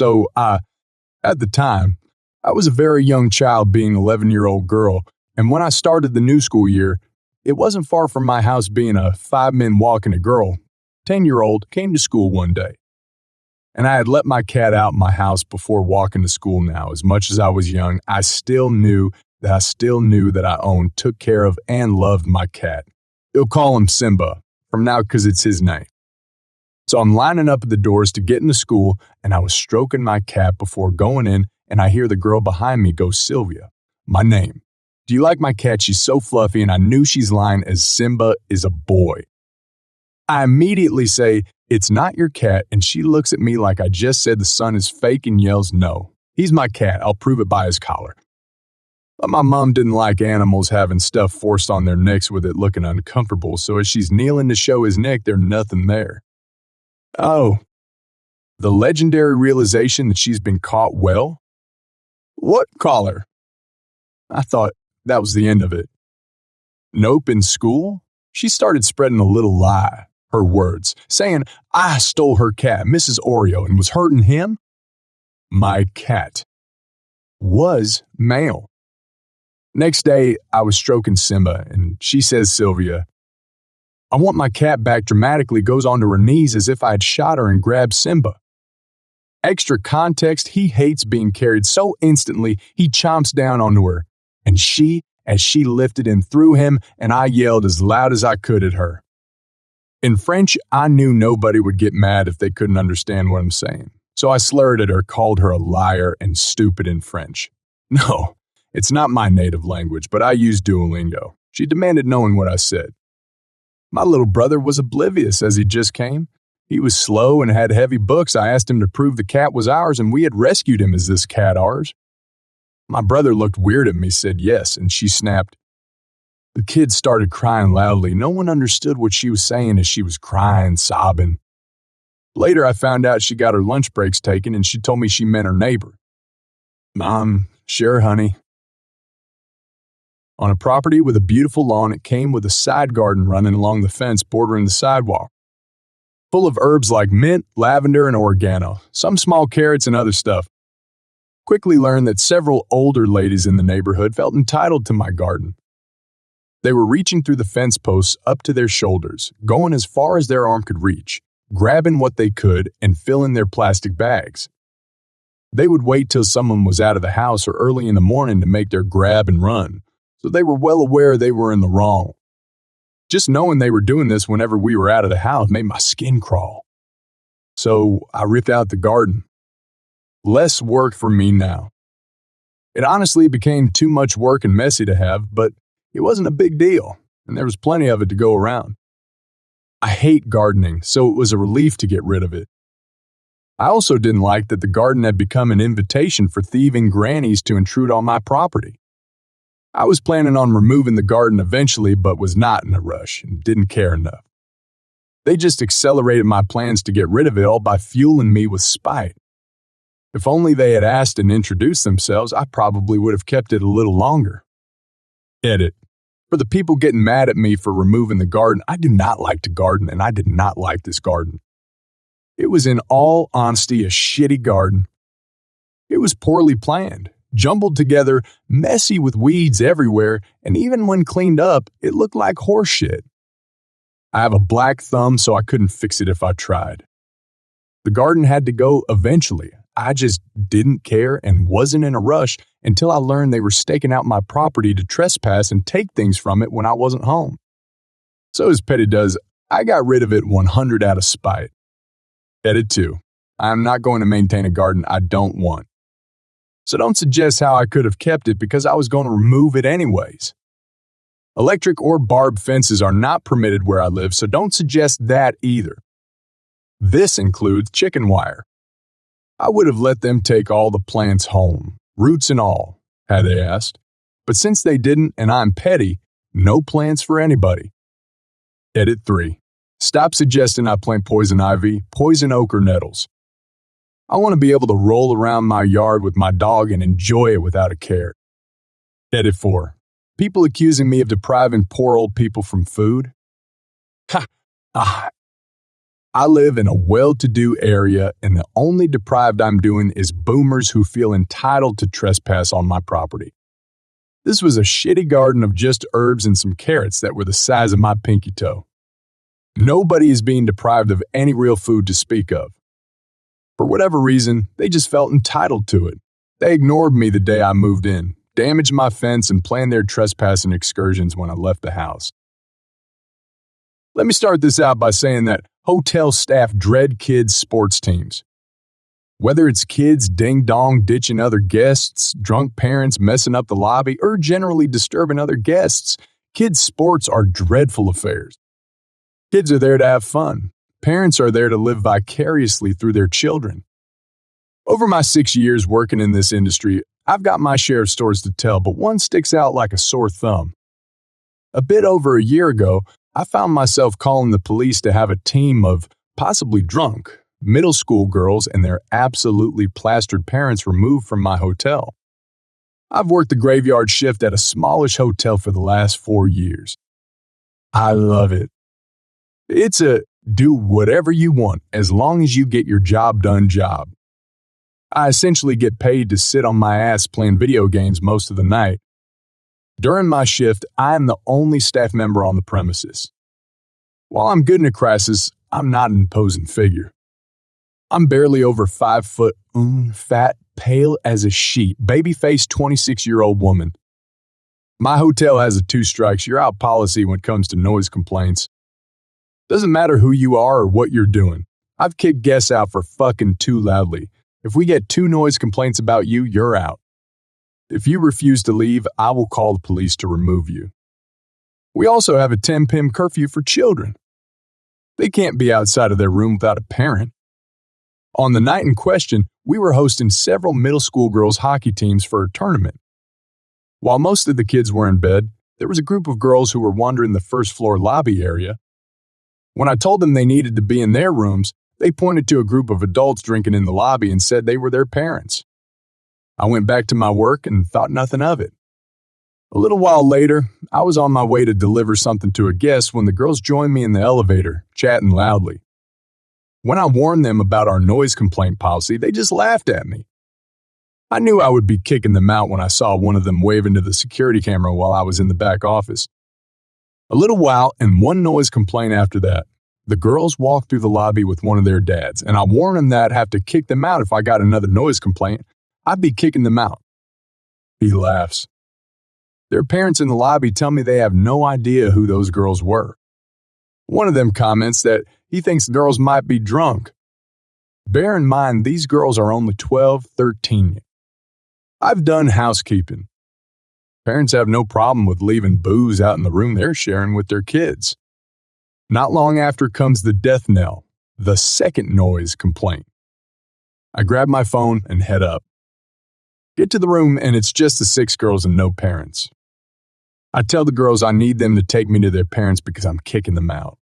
At the time, I was a very young child being an 11-year-old girl, and when I started the new school year, it wasn't far from my house being a 5-minute walk, and a girl, 10-year-old, came to school one day. And I had let my cat out my house before walking to school now. As much as I was young, I still knew that I owned, took care of, and loved my cat. You'll call him Simba from now because it's his name. So I'm lining up at the doors to get into school, and I was stroking my cat before going in, and I hear the girl behind me go, "Sylvia," my name. "Do you like my cat? She's so fluffy," and I knew she's lying as Simba is a boy. I immediately say, "It's not your cat," and she looks at me like I just said the sun is fake and yells, "No, he's my cat. I'll prove it by his collar." But my mom didn't like animals having stuff forced on their necks with it looking uncomfortable, so as she's kneeling to show his neck, there's nothing there. Oh, the legendary realization that she's been caught well? What collar? I thought that was the end of it. Nope, in school, she started spreading a little lie, her words, saying I stole her cat, Mrs. Oreo, and was hurting him. My cat was male. Next day, I was stroking Simba, and she says, "Sylvia, I want my cat back," dramatically goes onto her knees as if I had shot her and grabbed Simba. Extra context, he hates being carried so instantly, he chomps down onto her, and as she lifted and threw him, and I yelled as loud as I could at her. In French, I knew nobody would get mad if they couldn't understand what I'm saying, so I slurred at her, called her a liar and stupid in French. No, it's not my native language, but I use Duolingo. She demanded knowing what I said. My little brother was oblivious as he just came. He was slow and had heavy books. I asked him to prove the cat was ours, and we had rescued him. "Is this cat ours?" My brother looked weird at me, said yes, and she snapped. The kid started crying loudly. No one understood what she was saying as she was crying, sobbing. Later, I found out she got her lunch breaks taken, and she told me she meant her neighbor. Sure, honey. On a property with a beautiful lawn, it came with a side garden running along the fence bordering the sidewalk, full of herbs like mint, lavender, and oregano, some small carrots and other stuff. Quickly learned that several older ladies in the neighborhood felt entitled to my garden. They were reaching through the fence posts up to their shoulders, going as far as their arm could reach, grabbing what they could and filling their plastic bags. They would wait till someone was out of the house or early in the morning to make their grab and run, so they were well aware they were in the wrong. Just knowing they were doing this whenever we were out of the house made my skin crawl. So I ripped out the garden. Less work for me now. It honestly became too much work and messy to have, but it wasn't a big deal, and there was plenty of it to go around. I hate gardening, so it was a relief to get rid of it. I also didn't like that the garden had become an invitation for thieving grannies to intrude on my property. I was planning on removing the garden eventually, but was not in a rush and didn't care enough. They just accelerated my plans to get rid of it all by fueling me with spite. If only they had asked and introduced themselves, I probably would have kept it a little longer. Edit. For the people getting mad at me for removing the garden, I do not like to garden, and I did not like this garden. It was in all honesty a shitty garden. It was poorly planned, jumbled together, messy with weeds everywhere, and even when cleaned up, it looked like horse shit. I have a black thumb, so I couldn't fix it if I tried. The garden had to go eventually. I just didn't care and wasn't in a rush until I learned they were staking out my property to trespass and take things from it when I wasn't home. So as Petty does, I got rid of it 100 out of spite. Edit 2. I am not going to maintain a garden I don't want. So don't suggest how I could have kept it because I was going to remove it anyways. Electric or barbed fences are not permitted where I live, so don't suggest that either. This includes chicken wire. I would have let them take all the plants home, roots and all, had they asked. But since they didn't and I'm petty, no plants for anybody. Edit 3. Stop suggesting I plant poison ivy, poison oak, or nettles. I want to be able to roll around my yard with my dog and enjoy it without a care. Edit 4. People accusing me of depriving poor old people from food. Ha! I live in a well-to-do area, and the only deprived I'm doing is boomers who feel entitled to trespass on my property. This was a shitty garden of just herbs and some carrots that were the size of my pinky toe. Nobody is being deprived of any real food to speak of. For whatever reason, they just felt entitled to it. They ignored me the day I moved in, damaged my fence, and planned their trespassing excursions when I left the house. Let me start this out by saying that hotel staff dread kids' sports teams. Whether it's kids ding-dong ditching other guests, drunk parents messing up the lobby, or generally disturbing other guests, kids' sports are dreadful affairs. Kids are there to have fun. Parents are there to live vicariously through their children. Over my 6 years working in this industry, I've got my share of stories to tell, but one sticks out like a sore thumb. A bit over a year ago, I found myself calling the police to have a team of possibly drunk middle school girls and their absolutely plastered parents removed from my hotel. I've worked the graveyard shift at a smallish hotel for the last 4 years. I love it. It's a do whatever you want as long as you get your job done job. I essentially get paid to sit on my ass playing video games most of the night. During my shift, I am the only staff member on the premises. While I'm good in a crisis, I'm not an imposing figure. I'm barely over 5 foot, fat, pale as a sheet, baby-faced 26-year-old woman. My hotel has a 2 strikes, you're out policy when it comes to noise complaints. Doesn't matter who you are or what you're doing. I've kicked guests out for fucking too loudly. If we get 2 noise complaints about you, you're out. If you refuse to leave, I will call the police to remove you. We also have a 10 p.m. curfew for children. They can't be outside of their room without a parent. On the night in question, we were hosting several middle school girls' hockey teams for a tournament. While most of the kids were in bed, there was a group of girls who were wandering the first floor lobby area. When I told them they needed to be in their rooms, they pointed to a group of adults drinking in the lobby and said they were their parents. I went back to my work and thought nothing of it. A little while later, I was on my way to deliver something to a guest when the girls joined me in the elevator, chatting loudly. When I warned them about our noise complaint policy, they just laughed at me. I knew I would be kicking them out when I saw one of them waving to the security camera while I was in the back office. A little while and one noise complaint after that. The girls walked through the lobby with one of their dads, and I warned them that I'd have to kick them out if I got another noise complaint. I'd be kicking them out. He laughs. Their parents in the lobby tell me they have no idea who those girls were. One of them comments that he thinks the girls might be drunk. Bear in mind, these girls are only 12, 13. I've done housekeeping. Parents have no problem with leaving booze out in the room they're sharing with their kids. Not long after comes the death knell, the second noise complaint. I grab my phone and head up. Get to the room and it's just the 6 girls and no parents. I tell the girls I need them to take me to their parents because I'm kicking them out.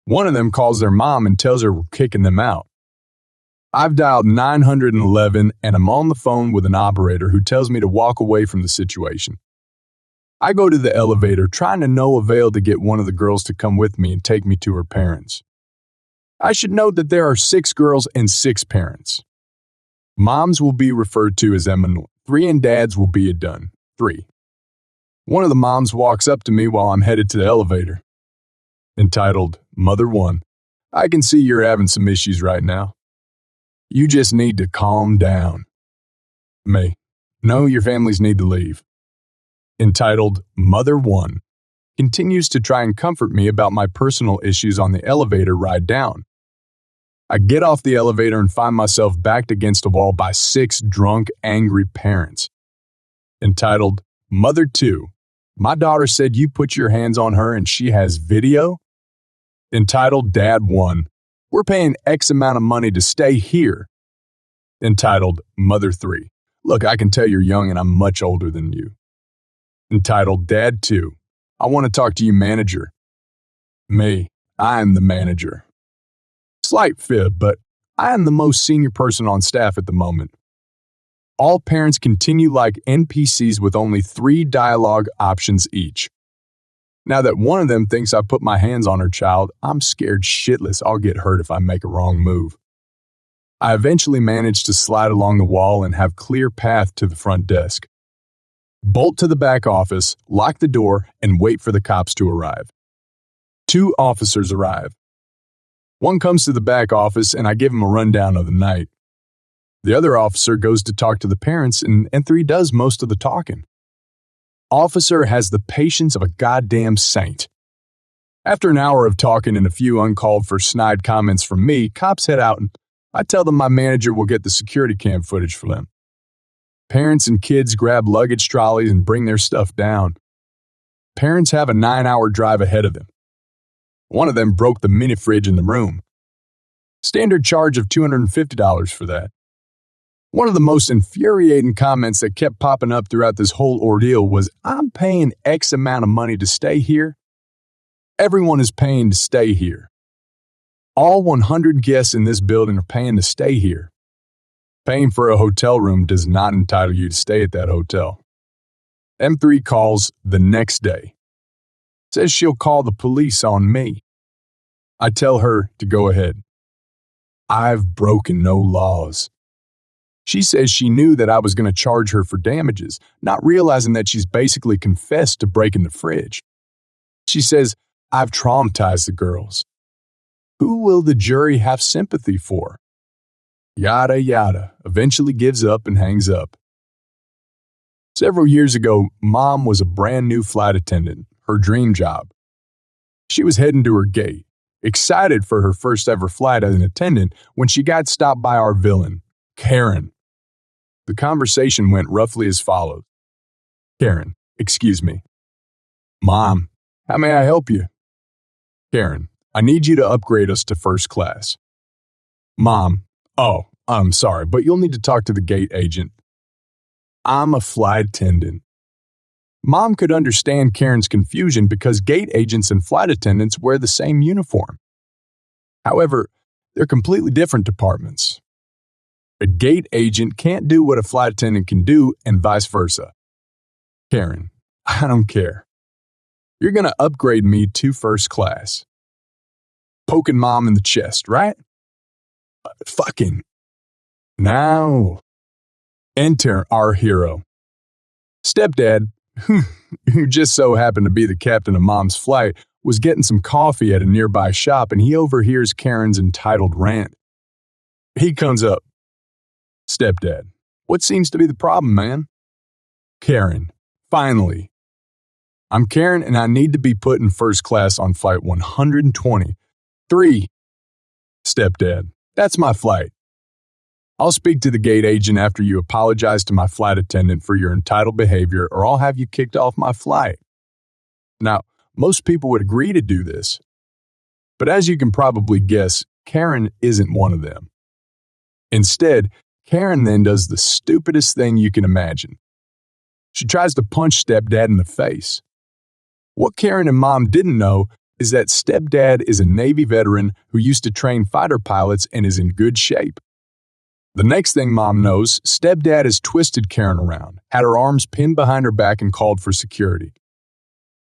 One of them calls their mom and tells her we're kicking them out. I've dialed 911 and I'm on the phone with an operator who tells me to walk away from the situation. I go to the elevator trying to no avail to get one of the girls to come with me and take me to her parents. I should note that there are 6 girls and 6 parents. Moms will be referred to as M, 3 and dads will be a done, 3. One of the moms walks up to me while I'm headed to the elevator. Entitled, Mother 1, I can see you're having some issues right now. You just need to calm down. Me, no, your families need to leave. Entitled, Mother 1, continues to try and comfort me about my personal issues on the elevator ride down. I get off the elevator and find myself backed against a wall by 6 drunk, angry parents. Entitled, Mother 2, my daughter said you put your hands on her and she has video? Entitled, Dad 1, we're paying X amount of money to stay here. Entitled, Mother 3, look, I can tell you're young and I'm much older than you. Entitled, Dad 2, I want to talk to you, manager. Me, I am the manager. Slight fib, but I am the most senior person on staff at the moment. All parents continue like NPCs with only 3 dialogue options each. Now that one of them thinks I put my hands on her child, I'm scared shitless I'll get hurt if I make a wrong move. I eventually managed to slide along the wall and have clear path to the front desk. Bolt to the back office, lock the door, and wait for the cops to arrive. 2 officers arrive. One comes to the back office and I give him a rundown of the night. The other officer goes to talk to the parents and 3 does most of the talking. Officer has the patience of a goddamn saint. After an hour of talking and a few uncalled for snide comments from me, cops head out and I tell them my manager will get the security cam footage for them. Parents and kids grab luggage trolleys and bring their stuff down. Parents have a 9-hour drive ahead of them. One of them broke the mini fridge in the room. Standard charge of $250 for that. One of the most infuriating comments that kept popping up throughout this whole ordeal was, "I'm paying X amount of money to stay here." Everyone is paying to stay here. All 100 guests in this building are paying to stay here. Paying for a hotel room does not entitle you to stay at that hotel. M3 calls the next day. Says she'll call the police on me. I tell her to go ahead. I've broken no laws. She says she knew that I was going to charge her for damages, not realizing that she's basically confessed to breaking the fridge. She says, I've traumatized the girls. Who will the jury have sympathy for? Yada yada, eventually gives up and hangs up. Several years ago, Mom was a brand new flight attendant, her dream job. She was heading to her gate, excited for her first ever flight as an attendant when she got stopped by our villain, Karen. The conversation went roughly as follows. Karen, excuse me. Mom, how may I help you? Karen, I need you to upgrade us to first class. Mom, oh, I'm sorry, but you'll need to talk to the gate agent. I'm a flight attendant. Mom could understand Karen's confusion because gate agents and flight attendants wear the same uniform. However, they're completely different departments. A gate agent can't do what a flight attendant can do and vice versa. Karen, I don't care. You're going to upgrade me to first class. Poking Mom in the chest, right? Fucking. Now, enter our hero. Stepdad, who just so happened to be the captain of Mom's flight, was getting some coffee at a nearby shop and he overhears Karen's entitled rant. He comes up. Stepdad, what seems to be the problem, man? Karen, finally. I'm Karen and I need to be put in first class on flight 123. Stepdad, that's my flight. I'll speak to the gate agent after you apologize to my flight attendant for your entitled behavior or I'll have you kicked off my flight. Now, most people would agree to do this. But as you can probably guess, Karen isn't one of them. Instead, Karen then does the stupidest thing you can imagine. She tries to punch Stepdad in the face. What Karen and Mom didn't know is that Stepdad is a Navy veteran who used to train fighter pilots and is in good shape. The next thing Mom knows, Stepdad has twisted Karen around, had her arms pinned behind her back and called for security.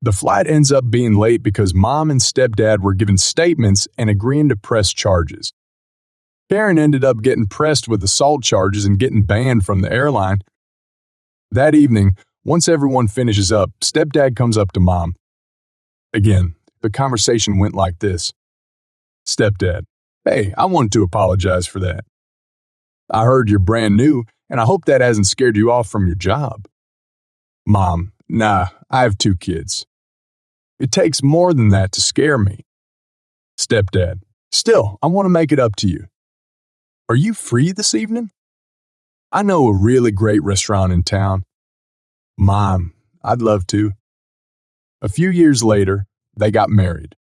The flight ends up being late because Mom and Stepdad were given statements and agreeing to press charges. Karen ended up getting pressed with assault charges and getting banned from the airline. That evening, once everyone finishes up, Stepdad comes up to Mom. Again, the conversation went like this. Stepdad, hey, I want to apologize for that. I heard you're brand new, and I hope that hasn't scared you off from your job. Mom, nah, I have 2 kids. It takes more than that to scare me. Stepdad, still, I want to make it up to you. Are you free this evening? I know a really great restaurant in town. Mom, I'd love to. A few years later, they got married.